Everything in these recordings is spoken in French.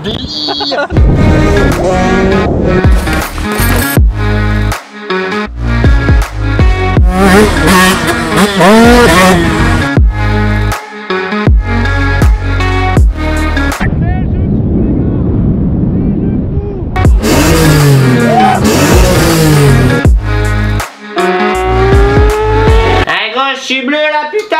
délire. Je suis bleu là, putain!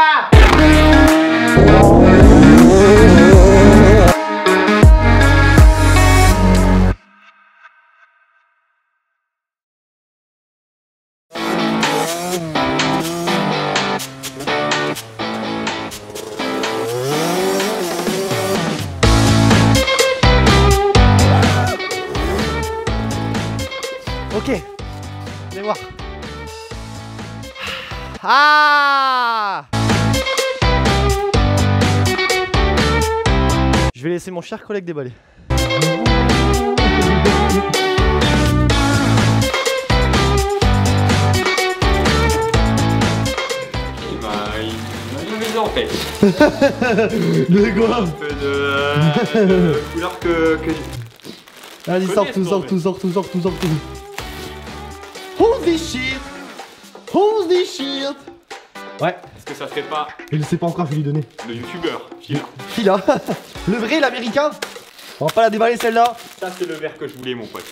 Ok, allez voir. Ah! Je vais laisser mon cher collègue déballer. En fait. Le quoi? Un peu de couleur que Vas-y, sors tout. Who's this shit? Who's this shit? Ouais. Est-ce que ça serait pas Il ne sait pas encore, je vais lui donner. le youtubeur Fila? Fila. Le vrai, l'américain. On va pas la déballer celle-là. Ça c'est le verre que je voulais mon pote.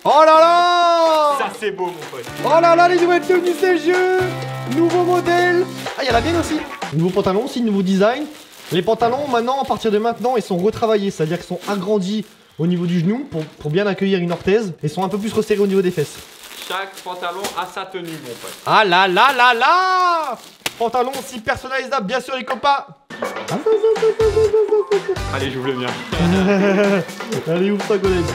Oh là là! Ça c'est beau mon pote. Oh là là, les nouvelles tenues CLGE. Nouveau modèle. Ah, il y a la mienne aussi. Nouveau pantalon aussi, nouveau design. Les pantalons, maintenant, à partir de maintenant, ils sont retravaillés. C'est-à-dire qu'ils sont agrandis au niveau du genou pour bien accueillir une orthèse. Et sont un peu plus resserrés au niveau des fesses. Chaque pantalon a sa tenue mon pote. Ah là là là là! Pantalon aussi personnalisable, bien sûr les copains. Allez, j'ouvre le mien. Allez, ouvre ça, collègue.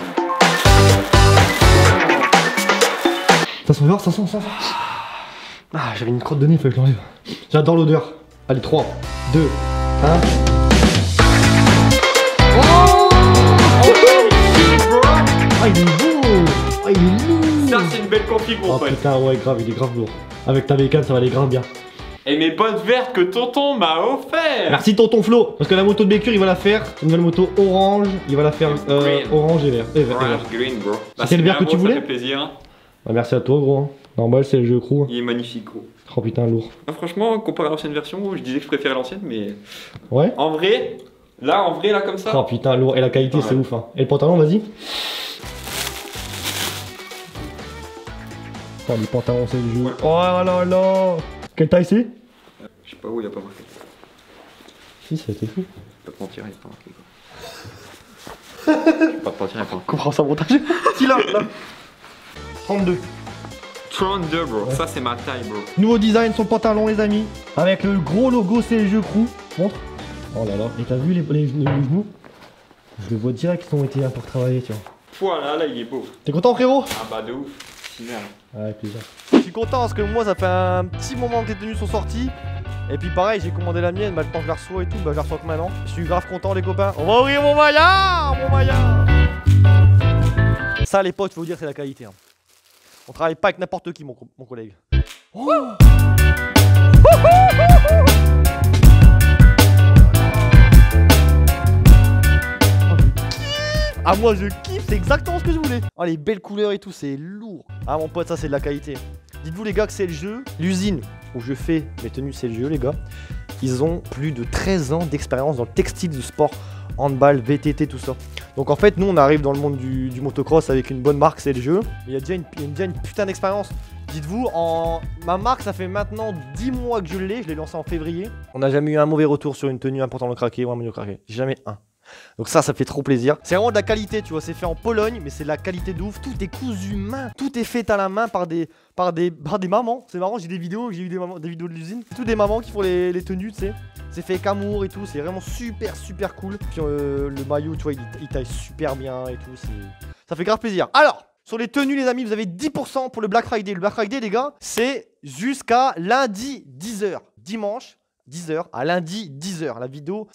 Ça sent fort, ça sent. Ah, j'avais une crotte de nez, il fallait que je l'enlève. J'adore l'odeur. Allez, 3, 2, 1. Oh! Ah, il est beau! Ah, il est lourd! Ça c'est une belle config mon Oh pote. putain, ouais, grave, il est grave lourd. Avec ta bécane, ça va aller grave bien. Et mes bottes vertes que tonton m'a offert. Merci tonton Flo, parce que la moto de Bécure il va la faire, une nouvelle moto orange, il va la faire orange et vert. Orange green bro. C'était le vert que tu voulais? Ça fait plaisir. Bah, merci à toi gros, hein. Normal c'est le jeu crew. Il est magnifique gros. Oh putain lourd. Ah, franchement, comparé à l'ancienne version, je disais que je préférais l'ancienne, mais Ouais. en vrai, là comme ça. Oh putain lourd, et la qualité c'est ouf hein. Et le pantalon vas-y. Oh les pantalons c'est le jeu. Ouais. Oh là là. Quelle taille c'est? Je sais pas où il y a pas marqué. Si ça a été fou. Je vais pas te mentir, il y a pas marqué quoi. Je vais pas te mentir, il y a pas marqué. Comprends ça montage. Si là. 32. 32 bro, Ouais. ça c'est ma taille bro. Nouveau design sur le pantalon les amis. Avec le gros logo c'est le jeu crew. Montre. Oh là là. Et t'as vu les genoux? Je le vois direct qu'ils ont été là pour travailler tu vois. Voilà, là il est beau. T'es content frérot? Ah bah de ouf. Final. Avec plaisir. Je suis content parce que moi ça fait un petit moment que les tenues sont sorties. Et puis pareil j'ai commandé la mienne, bah le temps que je la reçois et tout, bah je la reçois que maintenant. Je suis grave content les copains. On va ouvrir mon maillard. Ça les potes, faut vous dire c'est la qualité hein. On travaille pas avec n'importe qui mon collègue. Oh. Ah moi je kiffe, c'est exactement ce que je voulais. Oh les belles couleurs et tout, c'est lourd. Ah mon pote, ça c'est de la qualité. Dites-vous les gars que c'est le jeu. L'usine où je fais mes tenues, c'est le jeu les gars. Ils ont plus de 13 ans d'expérience dans le textile du sport. Handball, VTT, tout ça. Donc en fait nous on arrive dans le monde du motocross avec une bonne marque, c'est le jeu. Il y a déjà une putain d'expérience. Dites-vous, ma marque ça fait maintenant 10 mois que je l'ai lancé en février. On n'a jamais eu un mauvais retour sur une tenue important le craqué ou un milieu craqué. Jamais un. Donc ça fait trop plaisir. C'est vraiment de la qualité, tu vois, c'est fait en Pologne, mais c'est de la qualité de ouf. Tout est cousu main, tout est fait à la main par des mamans. C'est marrant, j'ai des vidéos de l'usine. Tout des mamans qui font les tenues, tu sais. C'est fait avec amour et tout, c'est vraiment super cool. Puis le maillot, tu vois, il taille super bien et tout, ça fait grave plaisir. Alors, sur les tenues les amis, vous avez 10% pour le Black Friday. Le Black Friday les gars, c'est jusqu'à lundi 10h. Dimanche 10h à lundi 10h.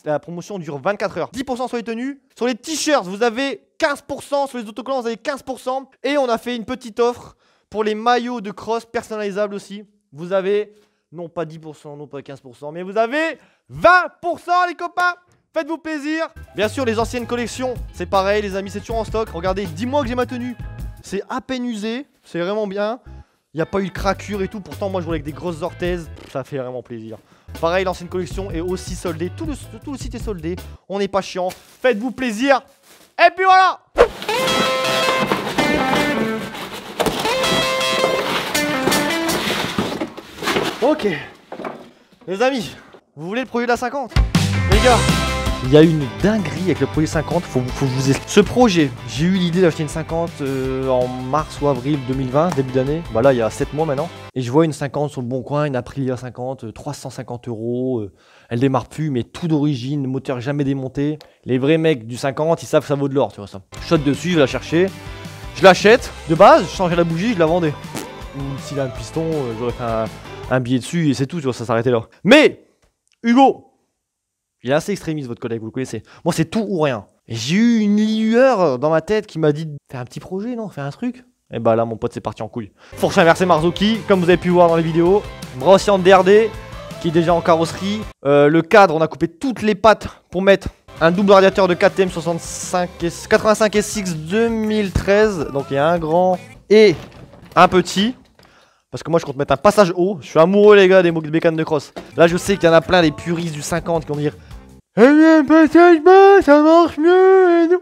La promotion dure 24 heures. 10% sur les tenues. Sur les t-shirts, vous avez 15%. Sur les autocollants, vous avez 15%. Et on a fait une petite offre pour les maillots de cross personnalisables aussi. Vous avez, non pas 10%, non pas 15%, mais vous avez 20% les copains. Faites-vous plaisir. Bien sûr, les anciennes collections, c'est pareil, les amis, c'est toujours en stock. Regardez, 10 mois que j'ai ma tenue. C'est à peine usé, c'est vraiment bien. Il n'y a pas eu de craquure et tout. Pourtant, moi, je roule avec des grosses orthèses. Ça fait vraiment plaisir. Pareil, l'ancienne collection est aussi soldée. Tout le site est soldé. On n'est pas chiant. Faites-vous plaisir. Et puis voilà. Ok. Les amis, vous voulez le projet de la 50? Les gars, il y a une dinguerie avec le projet 50. Faut que je vous explique. Ce projet, j'ai eu l'idée d'acheter une 50 en mars ou avril 2020, début d'année. Bah là, il y a 7 mois maintenant. Et je vois une 50 sur le bon coin, une Aprilia 50, 350 €. Elle démarre plus, mais tout d'origine, le moteur jamais démonté. Les vrais mecs du 50, ils savent que ça vaut de l'or, tu vois ça. Je saute dessus, je vais la chercher. Je l'achète. De base, je changeais la bougie, je la vendais. Ou s'il a un piston, j'aurais fait un billet dessus et c'est tout, tu vois, ça s'arrêtait là. Mais, Hugo, il est assez extrémiste, votre collègue, vous le connaissez. Moi, c'est tout ou rien. Et j'ai eu une lueur dans ma tête qui m'a dit, fais un petit projet, non? Fais un truc. Et bah là, mon pote, c'est parti en couille. Fourche inversée Marzocchi, comme vous avez pu voir dans les vidéos. Bras en DRD, qui est déjà en carrosserie. Le cadre, on a coupé toutes les pattes pour mettre un double radiateur de KTM 85 SX 2013. Donc il y a un grand et un petit. Parce que moi je compte mettre un passage haut. Je suis amoureux les gars des bécanes de cross. Là je sais qu'il y en a plein des puristes du 50 qui vont dire un passage bas ça marche mieux.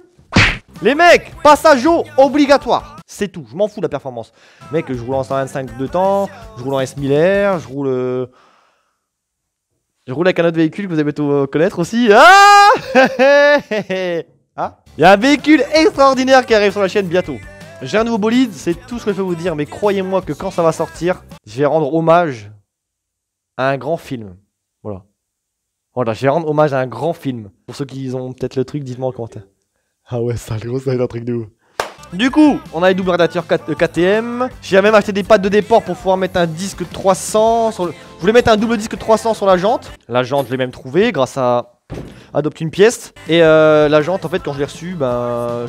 Les mecs, passage haut obligatoire. C'est tout, je m'en fous de la performance. Mec, je roule en 125 de temps, je roule en S1000R, je roule avec un autre véhicule que vous allez bientôt connaître aussi. Ah ah, il y a un véhicule extraordinaire qui arrive sur la chaîne bientôt. J'ai un nouveau bolide, c'est tout ce que je peux vous dire, mais croyez-moi que quand ça va sortir, je vais rendre hommage à un grand film. Voilà. Voilà, je vais rendre hommage à un grand film. Pour ceux qui ont peut-être le truc, dites-moi en commentaire. Ah ouais, ça, gros, ça va être un truc de ouf. Du coup, on a les doubles radiateurs KTM. J'ai même acheté des pattes de déport pour pouvoir mettre un disque 300 sur le... Je voulais mettre un double disque 300 sur la jante. La jante, je l'ai même trouvé grâce à Adopte une pièce. Et la jante, en fait, quand je l'ai reçue, ben...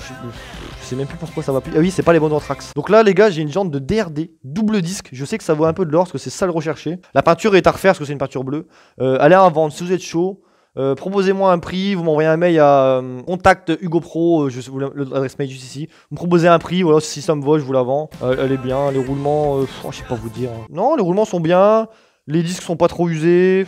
Je sais même plus pourquoi ça va plus. Ah oui, c'est pas les bons Anthrax. Donc là, les gars, j'ai une jante de DRD, double disque. Je sais que ça vaut un peu de l'or parce que c'est ça le recherché. La peinture est à refaire parce que c'est une peinture bleue. Allez à vendre si vous êtes chaud. Proposez-moi un prix, vous m'envoyez un mail à contact Hugo Pro, je sais l'adresse mail juste ici. Vous me proposez un prix, voilà, si ça me va, je vous la vends. Elle est bien, les roulements, je sais pas vous dire. Non, les roulements sont bien, les disques sont pas trop usés.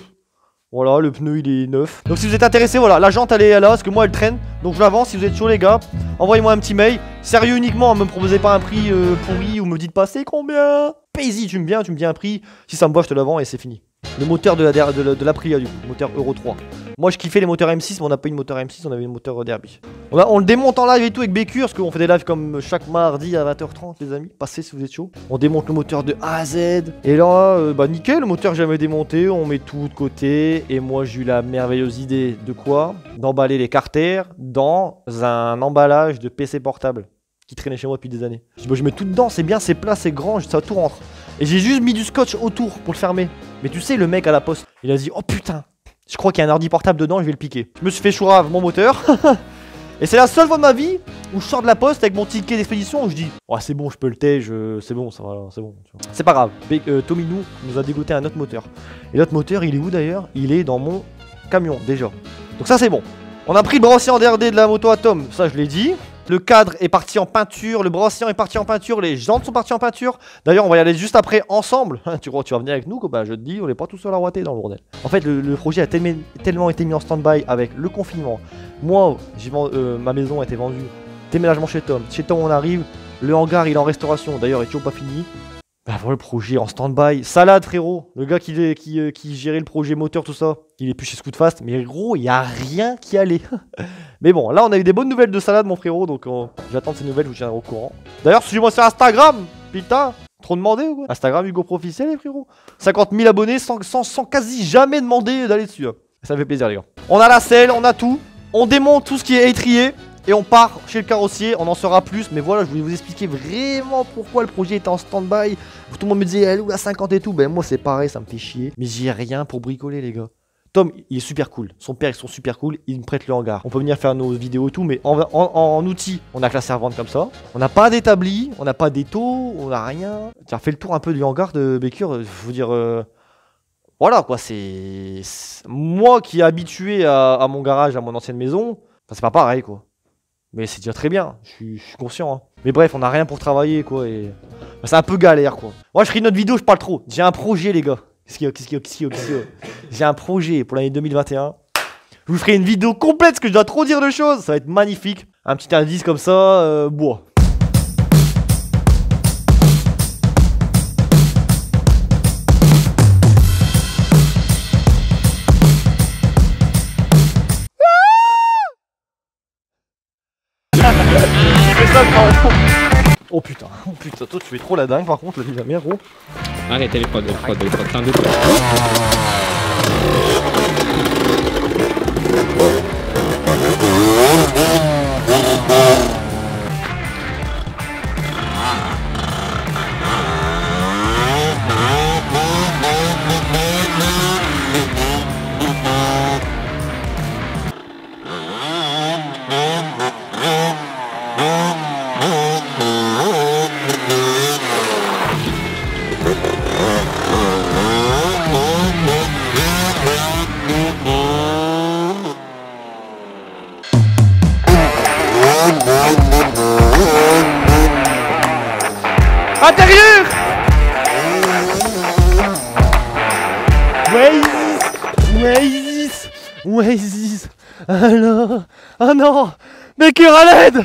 Voilà, le pneu il est neuf. Donc si vous êtes intéressé, voilà, la jante elle est là, parce que moi elle traîne. Donc je la vends, si vous êtes chaud les gars, envoyez-moi un petit mail. Sérieux uniquement, me proposez pas un prix pourri ou me dites pas c'est combien. Paisy, tu me dis un prix. Si ça me va, je te la vends et c'est fini. Le moteur de l'Aprilia du coup, moteur Euro 3. Moi je kiffais les moteurs M6, mais on n'a pas eu de moteur M6, on avait une moteur Derby. On le démonte en live et tout avec BQ, parce qu'on fait des lives comme chaque mardi à 20h30 les amis. Passez si vous êtes chaud. On démonte le moteur de A à Z. Et là, bah nickel, le moteur jamais démonté, on met tout de côté. Et moi j'ai eu la merveilleuse idée de quoi? D'emballer les carters dans un emballage de PC portable qui traînait chez moi depuis des années. Je dis, bah, je mets tout dedans, c'est bien, c'est plat, c'est grand, ça tout rentre. Et j'ai juste mis du scotch autour pour le fermer. Mais tu sais, le mec à la poste, il a dit, oh putain, je crois qu'il y a un ordi portable dedans, je vais le piquer. Je me suis fait chourave mon moteur. Et c'est la seule fois de ma vie où je sors de la poste avec mon ticket d'expédition où je dis, oh c'est bon, je peux le tège, c'est bon, ça va, c'est bon. C'est pas grave. Tominou nous a dégoté un autre moteur. Et l'autre moteur, il est où d'ailleurs? Il est dans mon camion déjà. Donc ça c'est bon. On a pris le brassier en DRD de la moto Atom, ça je l'ai dit. Le cadre est parti en peinture, le brassier est parti en peinture, les jantes sont parties en peinture. D'ailleurs, on va y aller juste après ensemble. Tu crois que tu vas venir avec nous? Bah, je te dis, on n'est pas tous sur la roitée dans le bordel. En fait, le projet a tellement été mis en stand-by avec le confinement. Moi, ma maison a été vendue. Déménagement chez Tom. Chez Tom, on arrive. Le hangar, il est en restauration. D'ailleurs, il est toujours pas fini. Bah, voilà le projet en stand-by. Salade, frérot. Le gars qui gérait le projet moteur, tout ça, il est plus chez Scootfast. Mais gros, il n'y a rien qui allait. Mais bon, là, on a eu des bonnes nouvelles de Salade, mon frérot. Donc, j'attends ces nouvelles, je vous tiendrai au courant. D'ailleurs, suivez-moi sur Instagram. Putain, trop demandé ou quoi? Instagram, Hugo Pro officiel, les frérots. 50 000 abonnés sans quasi jamais demander d'aller dessus. Ça me fait plaisir, les gars. On a la selle, on a tout. On démonte tout ce qui est étrié. Et on part chez le carrossier, on en saura plus, mais voilà, je voulais vous expliquer vraiment pourquoi le projet était en stand-by. Tout le monde me disait, elle où la 50 et tout, ben moi c'est pareil, ça me fait chier. Mais j'ai rien pour bricoler les gars. Tom, il est super cool, son père ils sont super cool, il me prête le hangar. On peut venir faire nos vidéos et tout, mais en outils, on a que la servante comme ça. On n'a pas d'établi, on n'a pas d'étau, on n'a rien. Tiens, fais le tour un peu du hangar de Bécure, je veux dire... Voilà quoi, c'est... Moi qui est habitué à mon garage, à mon ancienne maison, bah, c'est pas pareil quoi. Mais c'est déjà très bien, je suis conscient. Hein. Mais bref, on a rien pour travailler quoi et... Bah, c'est un peu galère quoi. Moi je ferai une autre vidéo, je parle trop. J'ai un projet les gars. Qu'est-ce qu'il y a J'ai un projet pour l'année 2021. Je vous ferai une vidéo complète parce que je dois trop dire de choses. Ça va être magnifique. Un petit indice comme ça, bois. Oh putain, toi tu fais trop la dingue par contre, la mère gros. Arrêtez les prods, t'en doutes. Intérieur. Oasis. Alors, oh non, mes cœurs à l'aide.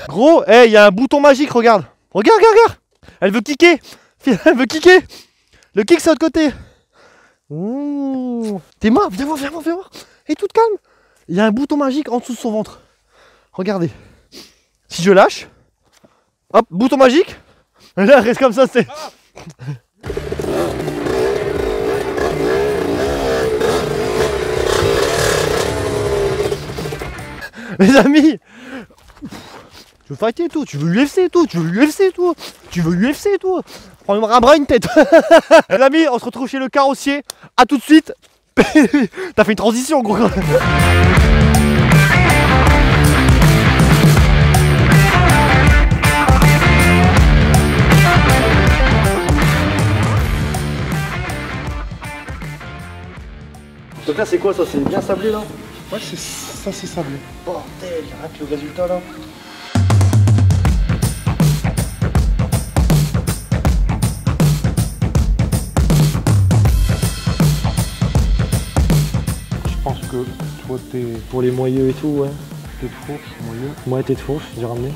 Gros, hey, il y a un bouton magique, regarde. Regarde. Elle veut kicker. Le kick c'est de l'autre côté. Ouh. T'es mort, viens voir. Et toute calme. Il y a un bouton magique en dessous de son ventre. Regardez. Si je lâche, hop, bouton magique. Là, elle reste comme ça, c'est... Les amis, tu veux fighter et tout, tu veux UFC et tout, prends un bras, une tête. Les amis, on se retrouve chez le carrossier, à tout de suite. T'as fait une transition gros. Donc là c'est quoi ça, c'est bien sablé là? Ouais, ça c'est sablé. Bordel, rien que le résultat là. Je pense que toi t'es Pour les moyeux et tout, ouais. de fourche, moyeu. Moi tête fourche, j'ai ramené.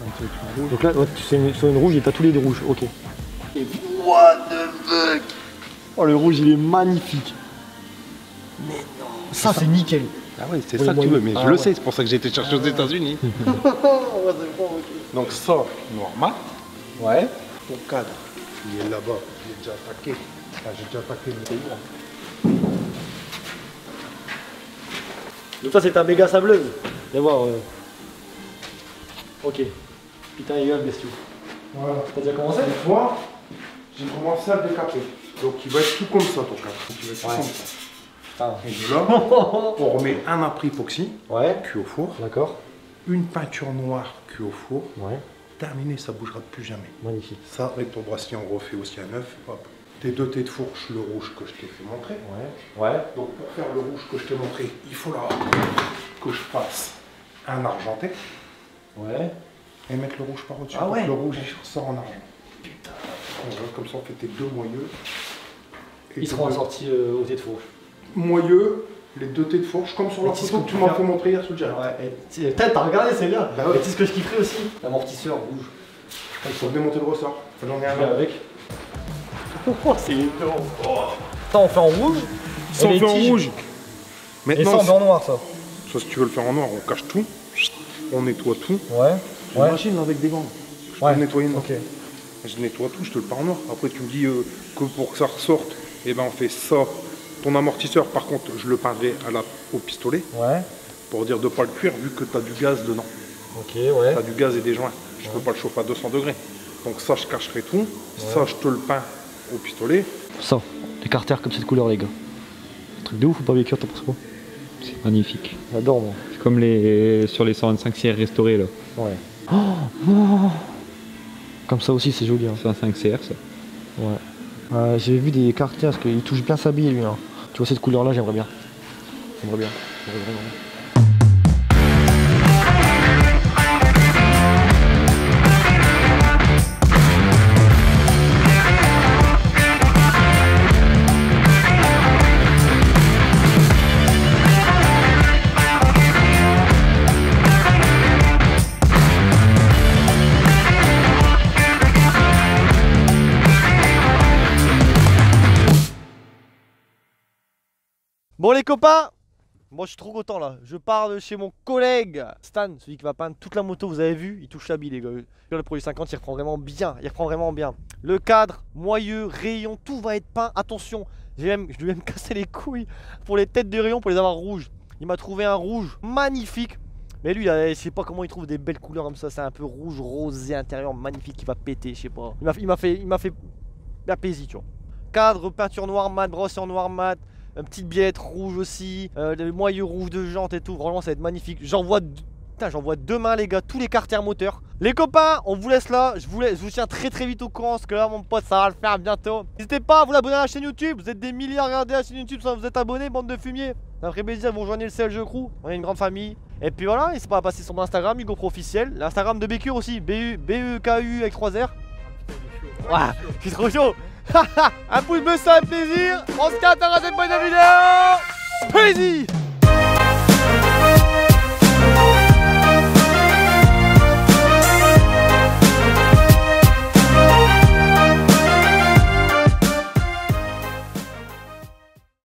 Un petit peu rouge. Donc là, ouais, sur une rouge et t'as tous les deux rouges, ok. Et what the fuck? Oh le rouge il est magnifique. Mais non, ça c'est nickel. Ah ouais, c'est Oui, ça que moi, tu veux, oui. mais Ah je le ouais. sais, c'est pour ça que j'ai été chercher aux États-Unis. Donc ça, noir mat. Ouais. Ton cadre, il est là-bas, il est déjà attaqué. Ah, j'ai déjà attaqué le pays. Donc ça c'est un méga sableuse. Viens voir. Ok. Putain il est là le bestiau. Voilà. T'as déjà commencé? Et toi, j'ai commencé à le décaper. Donc il va être tout comme ça ton cadre. Donc il va être tout Ouais. comme ça. Ah. Et de là, on remet un après époxy, Ouais. cuit au four. D'accord. Une peinture noire cuit au four. Ouais. Terminé, ça bougera plus jamais. Magnifique. Ça, avec ton bracelet, on refait aussi à neuf. Hop. Tes deux têtes de fourche, le rouge que je t'ai fait montrer. Ouais. Ouais. Donc pour faire le rouge que je t'ai montré, il faut là que je fasse un argenté Ouais. et mettre le rouge par au-dessus. Ah pour ouais. que le rouge il ressort en argent. Putain. Comme ça on fait tes deux moyeux. Et Ils seront assortis aux têtes de fourche. Moyeux, les deux têtes de fourche, comme sur la Et photo que tu faire- m'as fait montrer hier sur le jet. Ouais. Et t'as regardé, c'est bien. Bah ouais. Et tu sais ce que je kifferais aussi? L'amortisseur rouge. Il faut démonter le ressort. J'en ai un Viens là. avec. Oh, c'est énorme. Oh. Ça, on fait en rouge. Ça, et on les fait en tiges. rouge. Et ça, Maintenant, on fait en noir, ça. ça, si tu veux le faire en noir, on cache tout. On nettoie tout. Ouais. Ouais. Imagine avec des gants. Je peux Ouais. le nettoyer noir. Ok. Je nettoie tout, je te le pars en noir. Après, tu me dis que pour que ça ressorte, eh ben, on fait ça. Ton amortisseur, par contre, je le peindrai au pistolet Ouais. pour dire de ne pas le cuire vu que tu as du gaz dedans. Ok, ouais. Tu as du gaz et des joints. Je ne peux pas le chauffer à 200 degrés. Donc ça, je cacherai tout. Ça, je te le peins au pistolet. Ça, les carters comme cette couleur, les gars. Truc de ouf ou pas, Baker, t'en penses quoi? C'est magnifique. J'adore, moi. C'est comme les sur les 125 CR restaurés là. Ouais. Oh, non. Comme ça aussi, c'est joli. Hein. 125 CR ça. Ouais. J'ai vu des caractères parce qu'il touche bien sa bille lui. Hein. Tu vois cette couleur là, j'aimerais bien. J'aimerais bien. J'aimerais vraiment. Bon les copains, moi je suis trop content là, je pars de chez mon collègue Stan, celui qui va peindre toute la moto, vous avez vu, il touche la bille les gars. Le produit 50 il reprend vraiment bien, Le cadre, moyeu, rayon, tout va être peint, attention, je lui ai même cassé les couilles pour les têtes de rayon pour les avoir rouges. Il m'a trouvé un rouge magnifique, mais lui je sais pas comment il trouve des belles couleurs comme ça, c'est un peu rouge, rosé intérieur, magnifique, qui va péter, je sais pas. Il m'a fait la paisie tu vois. Cadre, peinture noire mat, brosse en noir mat. Une petite biette rouge aussi, le moyeu rouge de jante et tout, vraiment ça va être magnifique. J'envoie demain les gars, tous les carters moteurs. Les copains, on vous laisse là, je vous tiens très vite au courant, parce que là mon pote ça va le faire bientôt. N'hésitez pas à vous abonner à la chaîne YouTube, vous êtes des milliers à regarder la chaîne YouTube, vous êtes abonnés, bande de fumier. Ça me ferait plaisir de vous rejoindre le CLG Crew, on est une grande famille. Et puis voilà, n'hésitez pas à passer sur mon Instagram, Hugo Pro officiel, l'Instagram de Bécure aussi, B-E-K-U avec 3 R. Ouah, je suis trop chaud. Un pouce bleu ça fait plaisir. On se capte dans la prochaine vidéo. Plaisir.